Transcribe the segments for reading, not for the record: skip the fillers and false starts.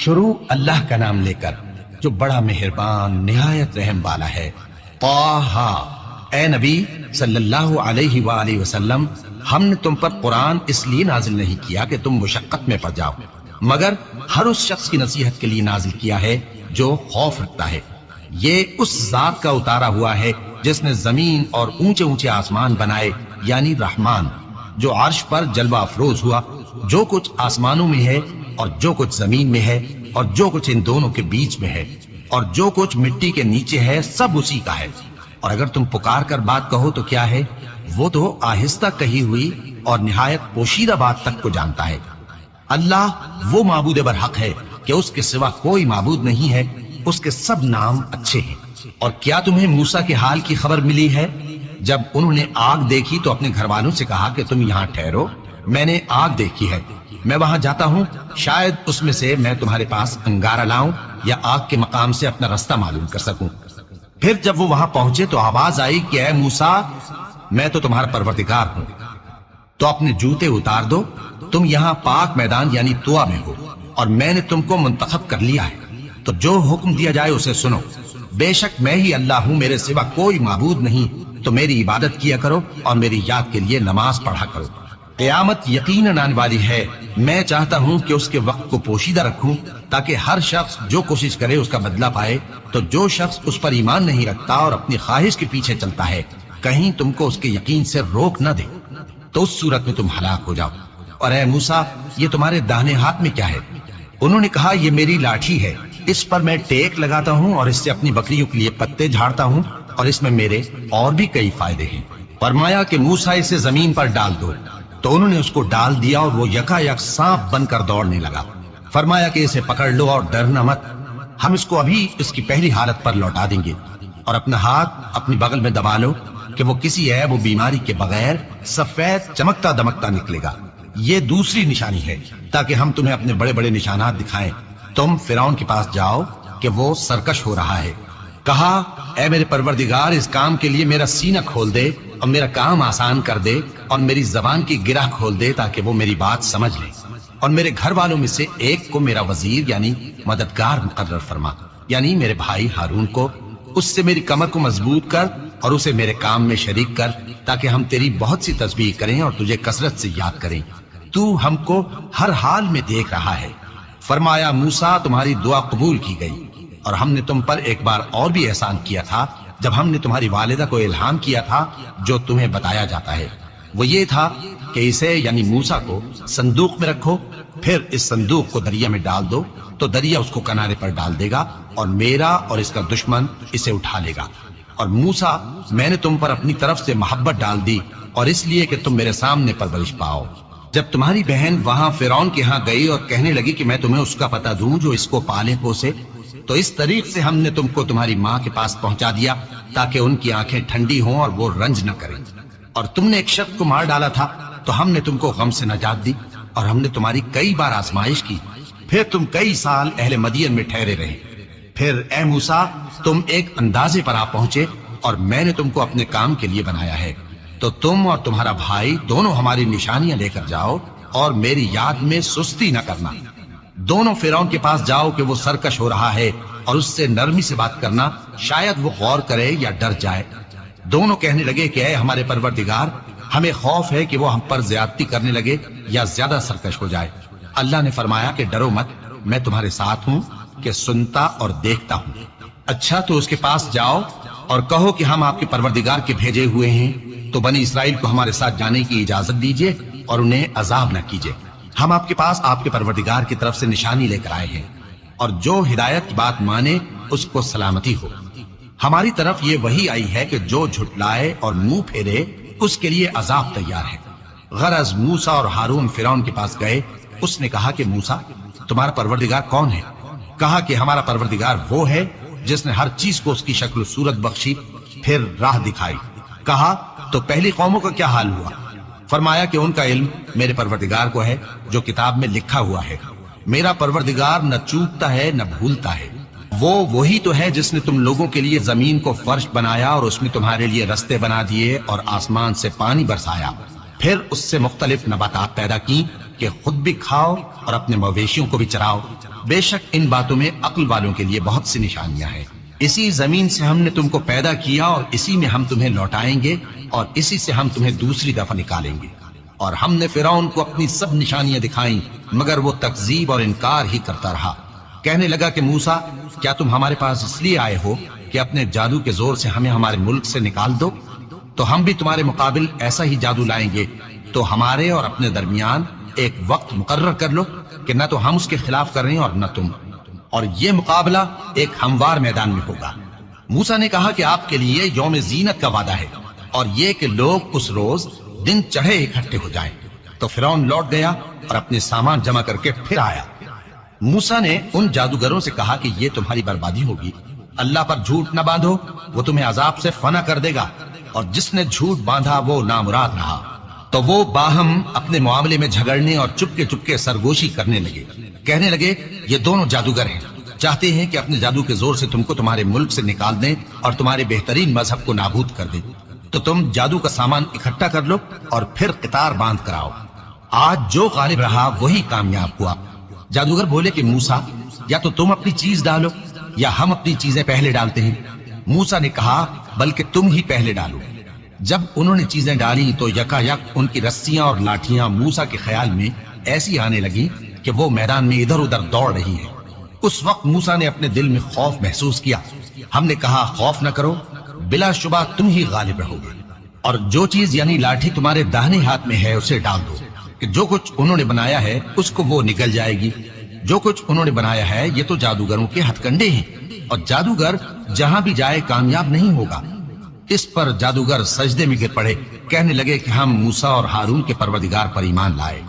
شروع اللہ کا نام لے کر جو بڑا مہربان نہایت رحم والا ہے۔ طٰہٰ، اے نبی صلی اللہ علیہ وآلہ وسلم، ہم نے تم پر قرآن اس لیے نازل نہیں کیا کہ تم مشقت میں پڑ جاؤ، مگر ہر اس شخص کی نصیحت کے لیے نازل کیا ہے جو خوف رکھتا ہے۔ یہ اس ذات کا اتارا ہوا ہے جس نے زمین اور اونچے اونچے آسمان بنائے، یعنی رحمان، جو عرش پر جلوہ افروز ہوا۔ جو کچھ آسمانوں میں ہے اور جو کچھ زمین میں ہے اور جو کچھ ان دونوں کے بیچ میں ہے اور جو کچھ مٹی کے نیچے ہے، سب اسی کا ہے۔ اور اگر تم پکار کر بات کہو تو کیا ہے، وہ تو آہستہ کہی ہوئی اور نہایت پوشیدہ بات تک کو جانتا ہے۔ اللہ وہ معبود برحق ہے کہ اس کے سوا کوئی معبود نہیں ہے، اس کے سب نام اچھے ہیں۔ اور کیا تمہیں موسیٰ کے حال کی خبر ملی ہے؟ جب انہوں نے آگ دیکھی تو اپنے گھر والوں سے کہا کہ تم یہاں ٹھہرو، میں نے آگ دیکھی ہے، میں وہاں جاتا ہوں، شاید اس میں سے میں تمہارے پاس انگارہ لاؤں یا آگ کے مقام سے اپنا رستہ معلوم کر سکوں۔ پھر جب وہ وہاں پہنچے تو آواز آئی کہ اے موسیٰ، میں تو تمہارا پروردگار ہوں، تو اپنے جوتے اتار دو، تم یہاں پاک میدان یعنی طویٰ میں ہو، اور میں نے تم کو منتخب کر لیا ہے، تو جو حکم دیا جائے اسے سنو۔ بے شک میں ہی اللہ ہوں، میرے سوا کوئی معبود نہیں، تو میری عبادت کیا کرو اور میری یاد کے لیے نماز پڑھا کرو۔ قیامت یقیناً آنے والی ہے، میں چاہتا ہوں کہ اس کے وقت کو پوشیدہ رکھوں تاکہ ہر شخص جو کوشش کرے اس کا بدلہ پائے۔ تو جو شخص اس پر ایمان نہیں رکھتا اور اپنی خواہش کے پیچھے چلتا ہے، کہیں تم کو اس کے یقین سے روک نہ دے، تو اس صورت میں تم ہلاک ہو جاؤ۔ اور اے موسیٰ، یہ تمہارے داہنے ہاتھ میں کیا ہے؟ انہوں نے کہا یہ میری لاٹھی ہے، اس پر میں ٹیک لگاتا ہوں اور اس سے اپنی بکریوں کے لیے پتے جھاڑتا ہوں، اور اس میں میرے اور بھی کئی فائدے ہیں۔ فرمایا کہ موسیٰ اسے زمین پر ڈال دو، تو انہوں نے اس کو ڈال دیا اور وہ یکا یک سانپ بن کر دوڑنے لگا۔ فرمایا کہ اسے پکڑ لو اور ڈرنا مت، ہم اس کو ابھی اس کی پہلی حالت پر لوٹا دیں گے، اور اپنا ہاتھ اپنی بغل میں دبا لو کہ وہ کسی عیب و بیماری کے بغیر سفید چمکتا دمکتا نکلے گا۔ یہ دوسری نشانی ہے تاکہ ہم تمہیں اپنے بڑے بڑے نشانات دکھائیں۔ تم فرعون کے پاس جاؤ کہ وہ سرکش ہو رہا ہے۔ کہا اے میرے پروردگار، اس کام کے لیے میرا سینہ کھول دے اور میرا کام آسان کر دے اور میری زبان کی گرہ کھول دے تاکہ وہ میری بات سمجھ لے، اور میرے گھر والوں میں سے ایک کو میرا وزیر یعنی مددگار مقرر فرما، یعنی میرے بھائی ہارون کو۔ اس سے میری کمر کو مضبوط کر اور اسے میرے کام میں شریک کر تاکہ ہم تیری بہت سی تسبیح کریں اور تجھے کثرت سے یاد کریں، تو ہم کو ہر حال میں دیکھ رہا ہے۔ فرمایا موسیٰ، تمہاری دعا قبول کی گئی، اور ہم نے تم پر ایک بار اور بھی احسان کیا تھا جب ہم نے تمہاری والدہ کو الہام کیا تھا جو تمہیں بتایا جاتا ہے۔ وہ یہ تھا کہ اسے یعنی موسیٰ کو صندوق میں رکھو، پھر اس صندوق کو دریا میں ڈال دو تو دریا اس کو کنارے پر ڈال دے گا، اور میرا اور اس کا دشمن اسے اٹھا لے گا۔ اور موسیٰ، میں نے تم پر اپنی طرف سے محبت ڈال دی، اور اس لیے کہ تم میرے سامنے پرورش پاؤ۔ جب تمہاری بہن وہاں فرعون کے ہاں گئی اور کہنے لگی کہ میں تمہیں اس کا پتہ دوں جو اس کو پالے پوسے، تو اس طریق سے ہم نے تم کو تمہاری ماں کے پاس پہنچا دیا تاکہ ان کی آنکھیں ٹھنڈی ہوں اور وہ رنج نہ کریں۔ اور تم نے ایک شخص کو مار ڈالا تھا تو ہم نے تم کو غم سے نجات دی، اور ہم نے تمہاری کئی بار آزمائش کی، پھر تم کئی سال اہل مدین میں ٹھہرے رہے۔ پھر اے موسیٰ، تم ایک اندازے پر آ پہنچے اور میں نے تم کو اپنے کام کے لیے بنایا ہے، تو تم اور تمہارا بھائی دونوں ہماری نشانیاں لے کر جاؤ اور میری یاد میں سستی نہ کرنا۔ دونوں فرعون کے پاس جاؤ کہ وہ سرکش ہو رہا ہے، اور اس سے نرمی سے بات کرنا، شاید وہ غور کرے یا ڈر جائے۔ دونوں کہنے لگے کہ اے ہمارے پروردگار، ہمیں خوف ہے کہ وہ ہم پر زیادتی کرنے لگے یا زیادہ سرکش ہو جائے۔ اللہ نے فرمایا کہ ڈرو مت، میں تمہارے ساتھ ہوں کہ سنتا اور دیکھتا ہوں۔ اچھا تو اس کے پاس جاؤ اور کہو کہ ہم آپ کے پروردگار کے بھیجے ہوئے ہیں، تو بنی اسرائیل کو ہمارے ساتھ جانے کی اجازت دیجیے اور انہیں عذاب نہ کیجیے۔ ہم آپ کے پاس آپ کے پروردگار کی طرف سے نشانی لے کر آئے ہیں، اور جو ہدایت کی بات مانے اس کو سلامتی ہو۔ ہماری طرف یہ وحی آئی ہے کہ جو جھٹلائے اور منہ پھیرے اس کے لیے عذاب تیار ہے۔ غرض موسیٰ اور ہارون فرعون کے پاس گئے۔ اس نے کہا کہ موسیٰ، تمہارا پروردگار کون ہے؟ کہا کہ ہمارا پروردگار وہ ہے جس نے ہر چیز کو اس کی شکل و صورت بخشی، پھر راہ دکھائی۔ کہا تو پہلی قوموں کا کیا حال ہوا؟ فرمایا کہ ان کا علم میرے پروردگار کو ہے جو کتاب میں لکھا ہوا ہے۔ میرا پروردگار نہ چوکتا ہے نہ بھولتا ہے۔ وہ وہی تو ہے جس نے تم لوگوں کے لیے زمین کو فرش بنایا اور اس میں تمہارے لیے رستے بنا دیے اور آسمان سے پانی برسایا، پھر اس سے مختلف نباتات پیدا کی کہ خود بھی کھاؤ اور اپنے مویشیوں کو بھی چراؤ۔ بے شک ان باتوں میں عقل والوں کے لیے بہت سی نشانیاں ہیں۔ اسی زمین سے ہم نے تم کو پیدا کیا اور اسی میں ہم تمہیں لوٹائیں گے اور اسی سے ہم تمہیں دوسری دفعہ نکالیں گے۔ اور ہم نے فرعون کو اپنی سب نشانیاں دکھائیں مگر وہ تکذیب اور انکار ہی کرتا رہا۔ کہنے لگا کہ موسیٰ، کیا تم ہمارے پاس اس لیے آئے ہو کہ اپنے جادو کے زور سے ہمیں ہمارے ملک سے نکال دو؟ تو ہم بھی تمہارے مقابل ایسا ہی جادو لائیں گے، تو ہمارے اور اپنے درمیان ایک وقت مقرر کر لو کہ نہ تو ہم اس کے خلاف کر رہے ہیں اور نہ تم، اور یہ مقابلہ ایک ہموار میدان میں ہوگا۔ موسیٰ نے کہا کہ آپ کے لیے یوم زینت کا وعدہ ہے اور یہ کہ لوگ اس روز دن چڑھے اکٹھے ہو جائیں۔ تو فرعون لوٹ گیا اور اپنے سامان جمع کر کے پھر آیا۔ موسیٰ نے ان جادوگروں سے کہا کہ یہ تمہاری بربادی ہوگی، اللہ پر جھوٹ نہ باندھو، وہ تمہیں عذاب سے فنا کر دے گا، اور جس نے جھوٹ باندھا وہ نامراد رہا۔ تو وہ باہم اپنے معاملے میں جھگڑنے اور چپکے چپکے سرگوشی کرنے لگے۔ کہنے لگے یہ دونوں جادوگر ہیں، چاہتے ہیں کہ اپنے جادو کے زور سے تم کو تمہارے ملک سے نکال دیں اور تمہارے بہترین مذہب کو نابود کر دیں۔ تو تم جادو کا سامان اکٹھا کر لو اور پھر قطار باندھ کر آؤ، آج جو غالب رہا وہی کامیاب ہوا۔ جادوگر بولے کہ موسیٰ، یا تو تم اپنی چیز ڈالو یا ہم اپنی چیزیں پہلے ڈالتے ہیں۔ موسیٰ نے کہا بلکہ تم ہی پہلے ڈالو۔ جب انہوں نے چیزیں ڈالی تو یکا یک ان کی رسیاں اور لاٹھیاں موسیٰ کے خیال میں ایسی آنے لگی کہ وہ میدان میں ادھر ادھر دوڑ رہی ہے۔ اس وقت موسیٰ نے اپنے دل میں خوف محسوس کیا۔ ہم نے کہا خوف نہ کرو، بلا شبہ تم ہی غالب رہو گے، اور جو چیز یعنی لاٹھی تمہارے داہنے ہاتھ میں ہے اسے ڈال دو کہ جو کچھ انہوں نے بنایا ہے اس کو وہ نگل جائے گی۔ جو کچھ انہوں نے بنایا ہے یہ تو جادوگروں کے ہتھ کنڈے ہیں، اور جادوگر جہاں بھی جائے کامیاب نہیں ہوگا۔ اس پر جادوگر سجدے میں گر پڑے، کہنے لگے کہ ہم موسیٰ اور ہارون کے پروردگار پر ایمان لائے۔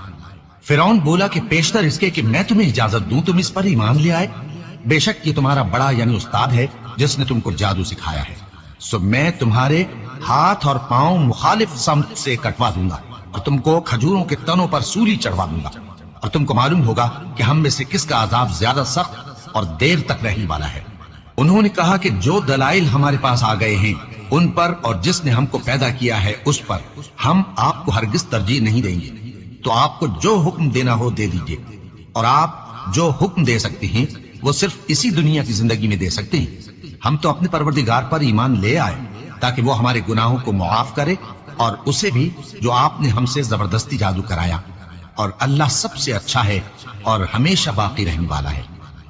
فرعون بولا کہ پیشتر اس کے کہ میں تمہیں اجازت دوں تم اس پر ایمان لے آئے، بے شک یہ تمہارا بڑا یعنی استاد ہے جس نے تم کو جادو سکھایا ہے، سو میں تمہارے ہاتھ اور پاؤں مخالف سمت سے کٹوا دوں گا اور تم کو کھجوروں کے تنوں پر سولی چڑھوا دوں گا، اور تم کو معلوم ہوگا کہ ہم میں سے کس کا عذاب زیادہ سخت اور دیر تک رہنے والا ہے۔ انہوں نے کہا کہ جو دلائل ہمارے پاس آ گئے ہیں ان پر اور جس نے ہم کو پیدا کیا ہے اس پر ہم آپ کو ہرگز ترجیح نہیں دیں گے، تو آپ کو جو حکم دینا ہو دے دیجئے، اور آپ جو حکم دے سکتے ہیں وہ صرف اسی دنیا کی زندگی میں دے سکتے ہیں۔ ہم تو اپنے پروردگار پر ایمان لے آئے تاکہ وہ ہمارے گناہوں کو معاف کرے، اور اسے بھی جو آپ نے ہم سے زبردستی جادو کرایا، اور اللہ سب سے اچھا ہے اور ہمیشہ باقی رہنے والا ہے۔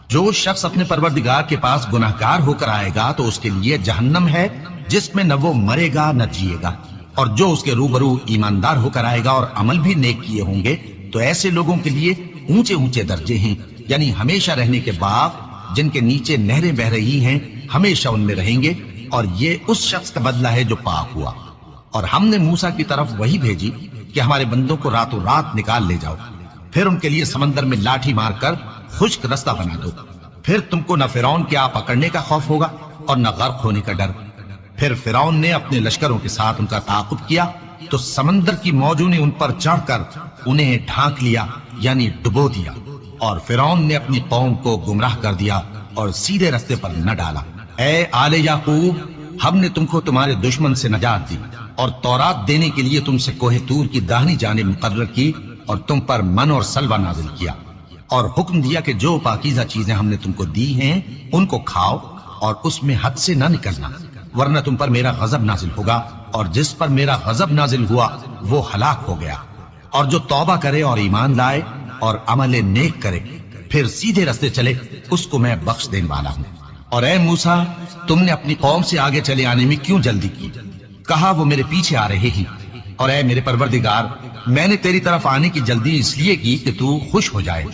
جو شخص اپنے پروردگار کے پاس گناہگار ہو کر آئے گا تو اس کے لیے جہنم ہے جس میں نہ وہ مرے گا نہ جیے گا، اور جو اس کے روبرو ایماندار ہو کر آئے گا اور عمل بھی نیک کیے ہوں گے تو ایسے لوگوں کے لیے اونچے اونچے درجے ہیں، یعنی ہمیشہ رہنے کے باغ جن کے نیچے نہریں بہ رہی ہیں، ہمیشہ ان میں رہیں گے، اور یہ اس شخص کا بدلہ ہے جو پاک ہوا۔ اور ہم نے موسیٰ کی طرف وہی بھیجی کہ ہمارے بندوں کو راتوں رات نکال لے جاؤ، پھر ان کے لیے سمندر میں لاٹھی مار کر خشک رستہ بنا دو، پھر تم کو نہ فرعون کے آ پکڑنے کا خوف ہوگا اور نہ غرق ہونے کا ڈر۔ پھر فرعون نے اپنے لشکروں کے ساتھ ان کا تعاقب کیا تو سمندر کی موجوں نے ان پر چڑھ کر انہیں ڈھانک لیا یعنی ڈبو دیا، اور فرعون نے اپنی قوم کو گمراہ کر دیا اور سیدھے رستے پر نہ ڈالا۔ اے آل یعقوب، ہم نے تم کو تمہارے دشمن سے نجات دی اور تورات دینے کے لیے تم سے کوہ طور کی داہنی جانب مقرر کی، اور تم پر من اور سلوہ نازل کیا، اور حکم دیا کہ جو پاکیزہ چیزیں ہم نے تم کو دی ہیں ان کو کھاؤ اور اس میں حد سے نہ نکلنا، ورنہ تم پر میرا غضب نازل ہوگا، اور جس پر میرا غضب نازل ہوا وہ ہلاک ہو گیا۔ اور جو توبہ کرے اور ایمان لائے اور عمل نیک کرے پھر سیدھے رستے چلے اس کو میں بخش دینے والا ہوں۔ اور اے موسیٰ، تم نے اپنی قوم سے آگے چلے آنے میں کیوں جلدی کی؟ کہا وہ میرے پیچھے آ رہے ہیں۔ اور اے میرے پروردگار، میں نے تیری طرف آنے کی جلدی اس لیے کی کہ تو خوش ہو جائے۔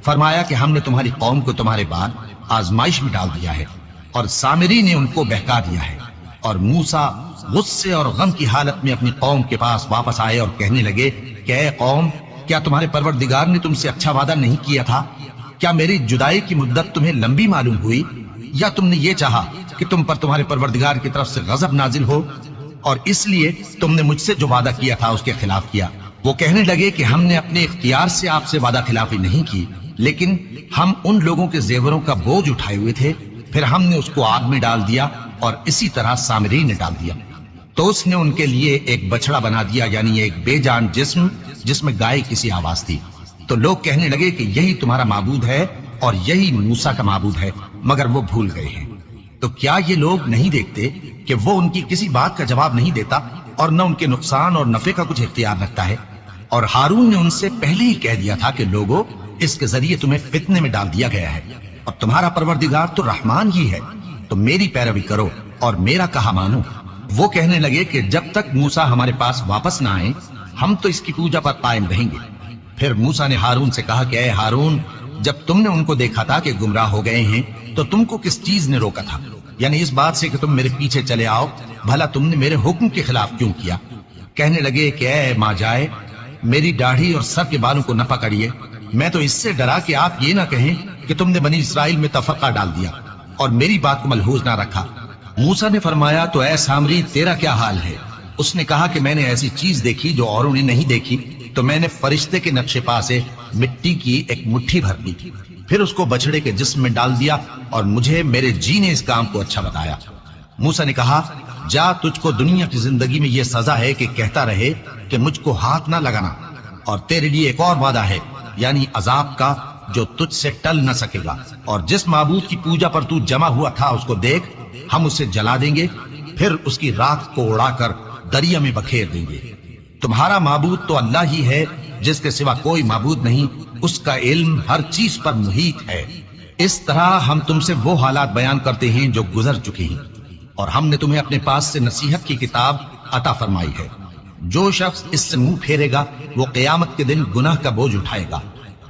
فرمایا کہ ہم نے تمہاری قوم کو تمہارے بعد آزمائش میں ڈال دیا ہے، اور سامری نے ان کو بہکا دیا ہے۔ اور موسیٰ غصے اور غم کی حالت میں اپنی قوم کے پاس واپس آئے اور کہنے لگے کہ اے قوم، کیا تمہارے پروردگار نے تم سے اچھا وعدہ نہیں کیا تھا؟ کیا میری جدائی کی مدت تمہیں لمبی معلوم ہوئی، یا تم نے یہ چاہا کہ تم پر تمہارے پروردگار کی طرف سے غضب نازل ہو، اور اس لیے تم نے مجھ سے جو وعدہ کیا تھا اس کے خلاف کیا؟ وہ کہنے لگے کہ ہم نے اپنے اختیار سے آپ سے وعدہ خلافی نہیں کی، لیکن ہم ان لوگوں کے زیوروں کا بوجھ اٹھائے ہوئے تھے، پھر ہم نے اس کو آگ میں ڈال دیا، اور اسی طرح سامری نے ڈال دیا۔ تو اس نے ان کے لیے ایک بچڑا بنا دیا، یعنی ایک بے جان جسم جس میں گائے کسی آواز تھی۔ تو لوگ کہنے لگے کہ یہی تمہارا معبود ہے اور یہی موسیٰ کا معبود ہے، مگر وہ بھول گئے ہیں۔ تو کیا یہ لوگ نہیں دیکھتے کہ وہ ان کی کسی بات کا جواب نہیں دیتا اور نہ ان کے نقصان اور نفع کا کچھ اختیار رکھتا ہے؟ اور ہارون نے ان سے پہلے ہی کہہ دیا تھا کہ لوگوں، اس کے ذریعے تمہیں فتنے میں ڈال دیا گیا ہے، اور تمہارا پروردگار تو رحمان ہی ہے، تو میری پیروی کرو اور میرا کہا مانو۔ وہ کہنے لگے کہ جب تک موسیٰ ہمارے پاس واپس نہ آئے ہم تو اس کی پوجا پر قائم رہیں گے۔ پھر موسیٰ نے ہارون سے کہا کہ اے ہارون، جب تم نے ان کو دیکھا تھا کہ گمراہ ہو گئے ہیں تو تم کو کس چیز نے روکا تھا؟ یعنی اس بات سے کہ تم میرے پیچھے چلے آؤ، بھلا تم نے میرے حکم کے خلاف کیوں کیا؟ کہنے لگے کہ اے ماں جائے، میری داڑھی اور سر کے بالوں کو نہ پکڑیے، میں تو اس سے ڈرا کہ آپ یہ نہ کہیں کہ تم نے بنی اسرائیل میں تفرقہ ڈال دیا اور میری بات کو ملحوظ نہ رکھا۔ موسیٰ نے فرمایا تو اے سامری، تیرا کیا حال ہے؟ اس نے کہا کہ میں نے ایسی چیز دیکھی جو اوروں نے نہیں دیکھی، تو میں نے فرشتے کے نقش پا سے مٹی کی ایک مٹھی بھر لی، پھر اس کو بچڑے کے جسم میں ڈال دیا، اور مجھے میرے جی نے اس کام کو اچھا بتایا۔ موسیٰ نے کہا جا، تجھ کو دنیا کی زندگی میں یہ سزا ہے کہ کہتا رہے کہ مجھ کو ہاتھ نہ لگانا، اور تیرے لیے ایک اور وعدہ ہے، یعنی عذاب کا جو تجھ سے ٹل نہ سکے گا، اور جس معبود کی پوجا پر تو جمع ہوا تھا اس کو دیکھ، ہم اسے جلا دیں گے، پھر اس کی راکھ کو اڑا کر دریا میں بکھیر دیں گے۔ تمہارا معبود تو اللہ ہی ہے، جس کے سوا کوئی معبود نہیں، اس کا علم ہر چیز پر محیط ہے۔ اس طرح ہم تم سے وہ حالات بیان کرتے ہیں جو گزر چکے ہیں، اور ہم نے تمہیں اپنے پاس سے نصیحت کی کتاب عطا فرمائی ہے۔ جو شخص اس سے منہ پھیرے گا وہ قیامت کے دن گناہ کا بوجھ اٹھائے گا۔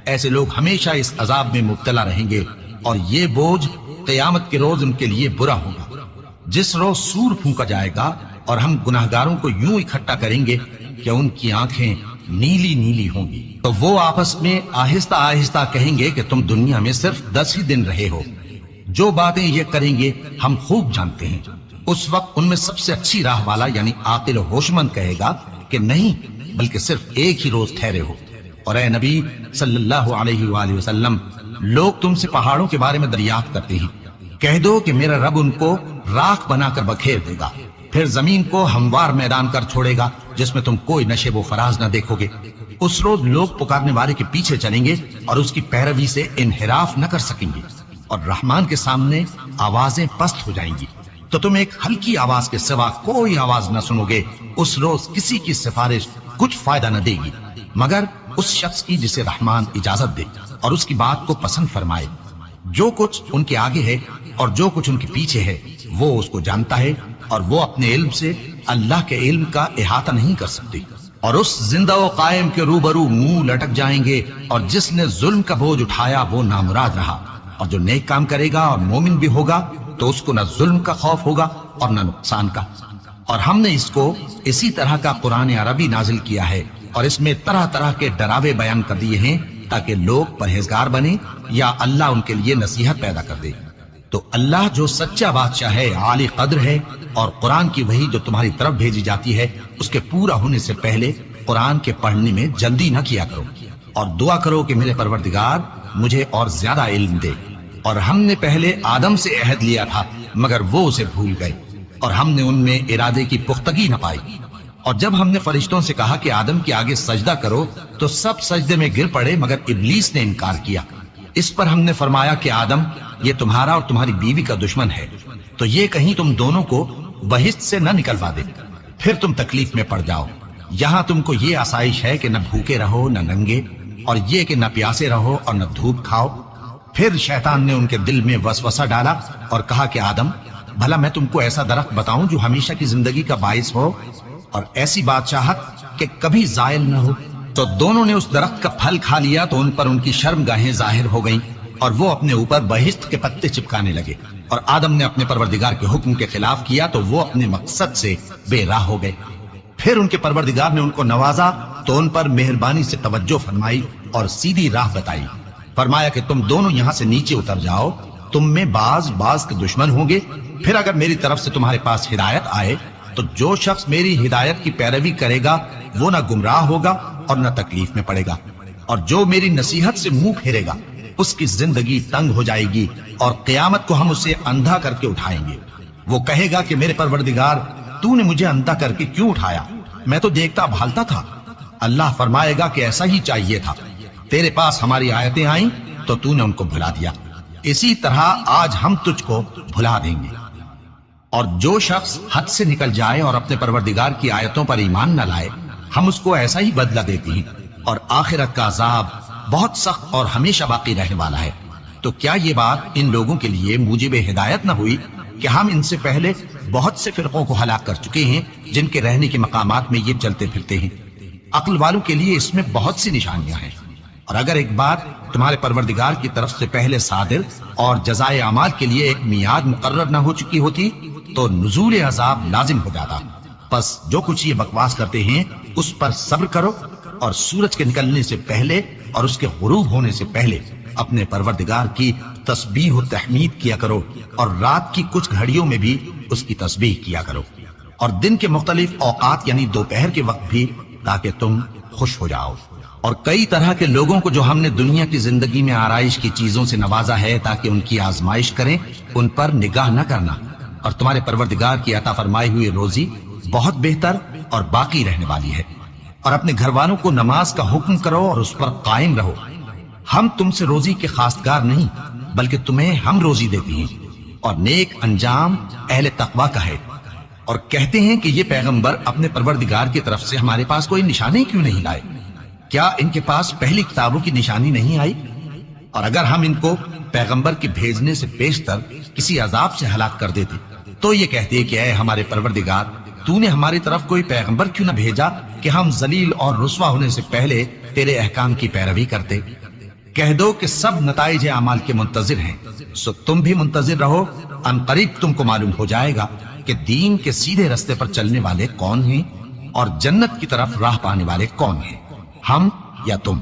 ایسے لوگ ہمیشہ اس عذاب میں مبتلا رہیں گے، اور یہ بوجھ قیامت کے روز ان کے لیے برا ہوگا۔ جس روز سور پھونکا جائے گا اور ہم گناہگاروں کو یوں اکٹھا کریں گے کہ ان کی آنکھیں نیلی نیلی ہوں گی، تو وہ آپس میں آہستہ آہستہ کہیں گے کہ تم دنیا میں صرف 10 ہی دن رہے ہو۔ جو باتیں یہ کریں گے ہم خوب جانتے ہیں۔ اس وقت ان میں سب سے اچھی راہ والا یعنی عاقل و ہوشمند کہے گا کہ نہیں، بلکہ صرف ایک ہی روز ٹھہرے ہو۔ اور اے نبی صلی اللہ علیہ وآلہ وسلم، لوگ تم سے پہاڑوں کے بارے میں دریافت کرتے ہیں، کہہ دو کہ میرا رب ان کو راکھ بنا کر بکھیر دے گا، پھر زمین کو ہموار میدان کر چھوڑے گا جس میں تم کوئی نشیب و فراز نہ دیکھو گے۔ اس روز لوگ پکارنے والے کے پیچھے چلیں گے اور اس کی پیروی سے انحراف نہ کر سکیں گے، اور رحمان کے سامنے آوازیں پست ہو جائیں گی، تو تم ایک ہلکی آواز کے سوا کوئی آواز نہ سنو گے۔ اس روز کسی کی سفارش کچھ فائدہ نہ دے گی مگر اس شخص کی جسے رحمان اجازت دے اور اس کی بات کو پسند فرمائے۔ جو کچھ ان کے آگے ہے اور جو کچھ ان کے پیچھے ہے وہ اس کو جانتا ہے، اور وہ اپنے علم سے اللہ کے علم کا احاطہ نہیں کر سکتے۔ اور اس زندہ و قائم کے روبرو منہ لٹک جائیں گے، اور جس نے ظلم کا بوجھ اٹھایا وہ نامراد رہا، اور جو نیک کام کرے گا اور مومن بھی ہوگا تو اس کو نہ ظلم کا خوف ہوگا اور نہ نقصان کا۔ اور ہم نے اس کو اسی طرح کا قرآن عربی نازل کیا ہے، اور اس میں طرح طرح کے ڈراوے بیان کر دیے ہیں تاکہ لوگ پرہیزگار بنیں یا اللہ ان کے لیے نصیحت پیدا کر دے۔ تو اللہ جو سچا بادشاہ ہے، عالی قدر ہے، اور قرآن کی وحی جو تمہاری طرف بھیجی جاتی ہے اس کے پورا ہونے سے پہلے قرآن کے پڑھنے میں جلدی نہ کیا کرو، اور دعا کرو کہ میرے پروردگار مجھے اور زیادہ علم دے۔ اور ہم نے پہلے آدم سے عہد لیا تھا مگر وہ اسے بھول گئے، اور ہم نے ان میں ارادے کی پختگی نہ پائی۔ اور جب ہم نے فرشتوں سے کہا کہ آدم کے آگے سجدہ کرو تو سب سجدے میں گر پڑے مگر ابلیس نے انکار کیا۔ اس پر ہم نے فرمایا کہ آدم، یہ تمہارا اور تمہاری بیوی کا دشمن ہے، تو یہ کہیں تم دونوں کو بہشت سے نہ نکلوا دے، پھر تم تکلیف میں پڑ جاؤ۔ یہاں تم کو یہ آسائش ہے کہ نہ بھوکے رہو نہ ننگے، اور یہ کہ نہ پیاسے رہو اور نہ دھوپ کھاؤ۔ پھر شیطان نے ان کے دل میں وسوسہ ڈالا اور کہا کہ آدم، بھلا میں تم کو ایسا درخت بتاؤں جو ہمیشہ کی زندگی کا باعث ہو اور ایسی بادشاہت کہ کبھی زائل نہ ہو؟ تو دونوں نے اس درخت کا پھل کھا لیا تو ان پر ان کی شرم گاہیں ظاہر ہو گئیں، اور وہ اپنے اوپر بہشت کے پتے چپکانے لگے۔ اور آدم نے اپنے پروردگار کے حکم کے خلاف کیا تو وہ اپنے مقصد سے بے راہ ہو گئے۔ پھر ان کے پروردگار نے ان کو نوازا تو ان پر مہربانی سے توجہ فرمائی اور سیدھی راہ بتائی۔ فرمایا کہ تم دونوں یہاں سے نیچے اتر جاؤ، تم میں بعض کے دشمن ہوں گے، پھر اگر میری طرف سے تمہارے پاس ہدایت آئے تو جو شخص میری ہدایت کی پیروی کرے گا وہ نہ گمراہ ہوگا اور نہ تکلیف میں پڑے گا، اور جو میری نصیحت سے منہ پھیرے گا اس کی زندگی تنگ ہو جائے گی، اور قیامت کو ہم اسے اندھا کر کے اٹھائیں گے۔ وہ کہے گا کہ میرے پروردگار، تو نے مجھے اندھا کر کے کیوں اٹھایا؟ میں تو دیکھتا بھالتا تھا۔ اللہ فرمائے گا کہ ایسا ہی چاہیے تھا، تیرے پاس ہماری آیتیں آئیں تو تو نے ان کو بھلا دیا، اسی طرح آج ہم تجھ کو بھلا دیں گے۔ اور جو شخص حد سے نکل جائے اور اپنے پروردگار کی آیتوں پر ایمان نہ لائے، ہم اس کو ایسا ہی بدلہ دیتے ہیں، اور آخرت کا عذاب بہت سخت اور ہمیشہ باقی رہنے والا ہے۔ تو کیا یہ بات ان لوگوں کے لیے موجب ہدایت نہ ہوئی کہ ہم ان سے پہلے بہت سے فرقوں کو ہلاک کر چکے ہیں جن کے رہنے کے مقامات میں یہ چلتے پھرتے ہیں؟ عقل والوں کے لیے اس میں بہت سی نشانیاں ہیں۔ اور اگر ایک بات تمہارے پروردگار کی طرف سے پہلے صادر اور جزائے اعمال کے لیے ایک میعاد مقرر نہ ہو چکی ہوتی تو نزول عذاب لازم ہو جاتا۔ پس جو کچھ یہ بکواس کرتے ہیں اس پر صبر کرو، اور سورج کے نکلنے سے پہلے اور اس کے غروب ہونے سے پہلے اپنے پروردگار کی تسبیح و تحمید کیا کرو، اور رات کی کچھ گھڑیوں میں بھی اس کی تسبیح کیا کرو، اور دن کے مختلف اوقات یعنی دوپہر کے وقت بھی، تاکہ تم خوش ہو جاؤ۔ اور کئی طرح کے لوگوں کو جو ہم نے دنیا کی زندگی میں آرائش کی چیزوں سے نوازا ہے تاکہ ان کی آزمائش کریں، ان پر نگاہ نہ کرنا، اور تمہارے پروردگار کی عطا فرمائی ہوئی روزی بہت بہتر اور باقی رہنے والی ہے۔ اور اپنے گھر والوں کو نماز کا حکم کرو اور اس پر قائم رہو۔ ہم تم سے روزی کے خواستگار نہیں، بلکہ تمہیں ہم روزی دیتے ہیں، اور نیک انجام اہل تقوی کا ہے۔ اور کہتے ہیں کہ یہ پیغمبر اپنے پروردگار کی طرف سے ہمارے پاس کوئی نشانی کیوں نہیں لائے؟ کیا ان کے پاس پہلی کتابوں کی نشانی نہیں آئی؟ اور اگر ہم ان کو پیغمبر کے بھیجنے سے پیشتر کسی عذاب سے ہلاک کر دیتے تو یہ کہتے کہ اے ہمارے پروردگار، تو نے ہماری طرف کوئی پیغمبر کیوں نہ بھیجا کہ ہم ذلیل اور رسوا ہونے سے پہلے تیرے احکام کی پیروی کرتے۔ کہہ دو کہ سب نتائج اعمال کے منتظر ہیں، سو تم بھی منتظر رہو، ان قریب تم کو معلوم ہو جائے گا کہ دین کے سیدھے رستے پر چلنے والے کون ہیں اور جنت کی طرف راہ پانے والے کون ہیں، ہم یا تم۔